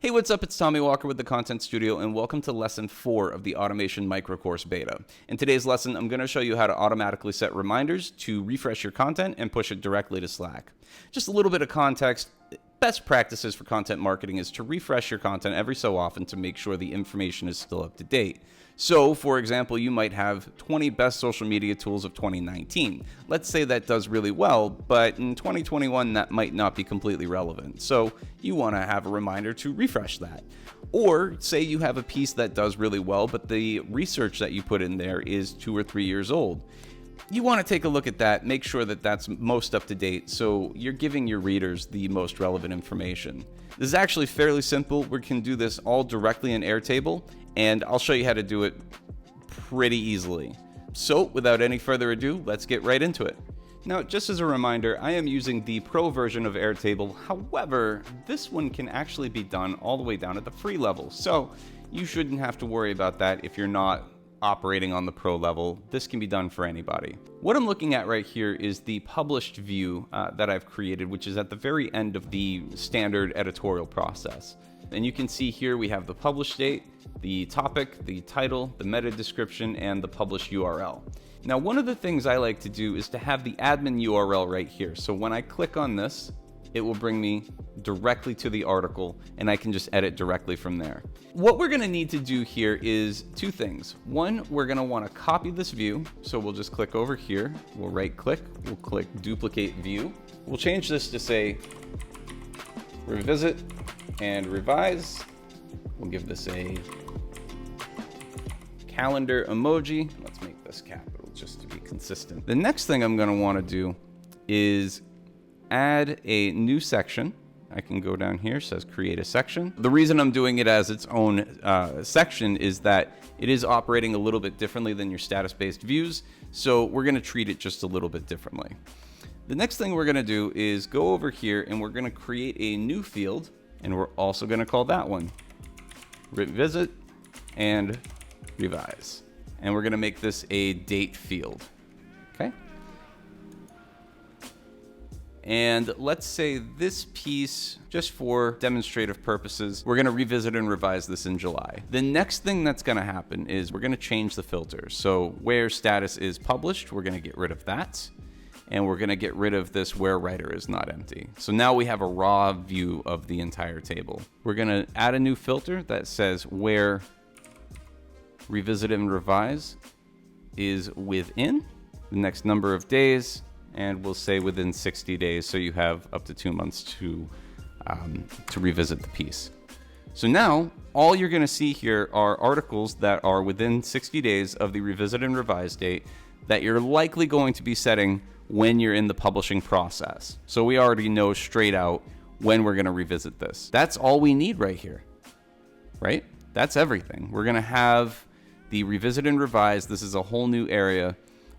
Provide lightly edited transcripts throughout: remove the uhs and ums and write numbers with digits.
Hey, what's up? It's Tommy Walker with the Content Studio, and welcome to Lesson 4 of the Automation Microcourse Beta. In today's lesson, I'm going to show you how to automatically set reminders to refresh your content and push it directly to Slack. Just a little bit of context. Best practices for content marketing is to refresh your content every so often to make sure the information is still up to date. So, for example, you might have 20 best social media tools of 2019. Let's say that does really well, but in 2021 that might not be completely relevant. So you want to have a reminder to refresh that. Or say you have a piece that does really well, but the research that you put in there is 2 or 3 years old. You want to take a look at that, make sure that that's most up to date, so you're giving your readers the most relevant information. This is actually fairly simple. We can do this all directly in Airtable, and I'll show you how to do it pretty easily. So without any further ado, let's get right into it. Now, just as a reminder, I am using the Pro version of Airtable. However, this one can actually be done all the way down at the free level, so you shouldn't have to worry about that if you're not operating on the Pro level. This can be done for anybody. What I'm looking at right here is the published view that I've created, which is at the very end of the standard editorial process. And you can see here we have the publish date, the topic, the title, the meta description, and the published URL. Now, one of the things I like to do is to have the admin URL right here. So when I click on this, it will bring me directly to the article, and I can just edit directly from there. What we're going to need to do here is two things. One, we're going to want to copy this view. So we'll just click over here. We'll right click. We'll click duplicate view. We'll change this to say revisit and revise. We'll give this a calendar emoji. Let's make this capital just to be consistent. The next thing I'm going to want to do is add a new section. I can go down here, it says create a section. The reason I'm doing it as its own section is that it is operating a little bit differently than your status-based views, so we're going to treat it just a little bit differently. The next thing we're going to do is go over here and we're going to create a new field, and we're also going to call that one revisit and revise. And we're going to make this a date field. Okay? And let's say this piece, just for demonstrative purposes, we're going to revisit and revise this in July. The next thing that's going to happen is we're going to change the filter. So where status is published, we're going to get rid of that. And we're going to get rid of this where writer is not empty. So now we have a raw view of the entire table. We're going to add a new filter that says where revisit and revise is within the next number of days. And we'll say within 60 days, so you have up to 2 months to revisit the piece. So now, all you're going to see here are articles that are within 60 days of the revisit and revise date that you're likely going to be setting when you're in the publishing process. So we already know straight out when we're going to revisit this. That's all we need right here, right? That's everything. We're going to have the revisit and revise. This is a whole new area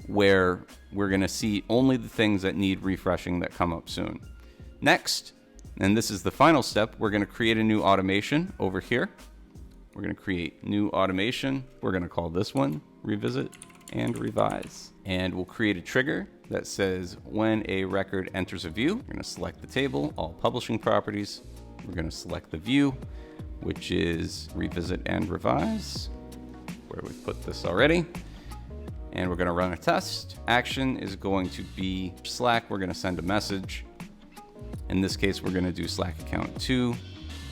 where we're going to see only the things that need refreshing that come up soon. Next, and this is the final step, we're going to create a new automation over here. We're going to create new automation. We're going to call this one revisit and revise. And we'll create a trigger that says when a record enters a view. We're going to select the table, all publishing properties. We're going to select the view, which is revisit and revise, where we put this already. And we're going to run a test. Action is going to be Slack. We're going to send a message. In this case, we're going to do Slack account 2,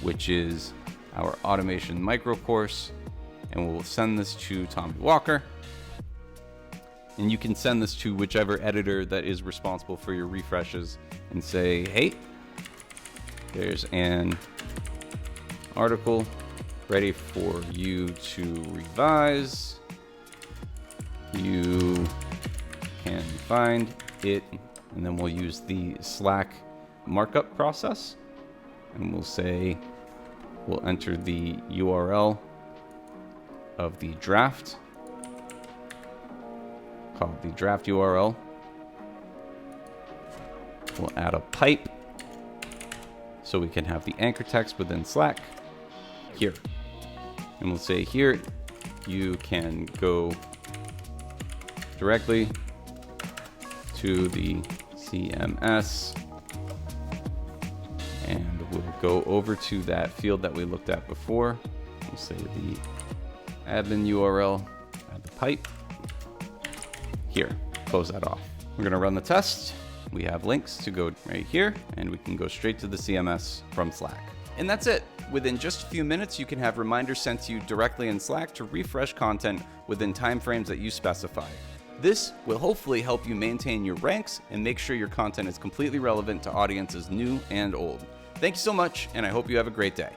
which is our automation micro course. And we'll send this to Tommy Walker. And you can send this to whichever editor that is responsible for your refreshes and say, hey, there's an article ready for you to revise. You can find it, and then we'll use the Slack markup process, and we'll say we'll enter the URL of the draft, called the draft URL. We'll add a pipe so we can have the anchor text within Slack here, and we'll say here you can go directly to the CMS and we'll go over to that field that we looked at before. We'll say the admin URL, add the pipe. Here, close that off. We're gonna run the test. We have links to go right here, and we can go straight to the CMS from Slack. And that's it. Within just a few minutes, you can have reminders sent to you directly in Slack to refresh content within timeframes that you specify. This will hopefully help you maintain your ranks and make sure your content is completely relevant to audiences new and old. Thank you so much, and I hope you have a great day.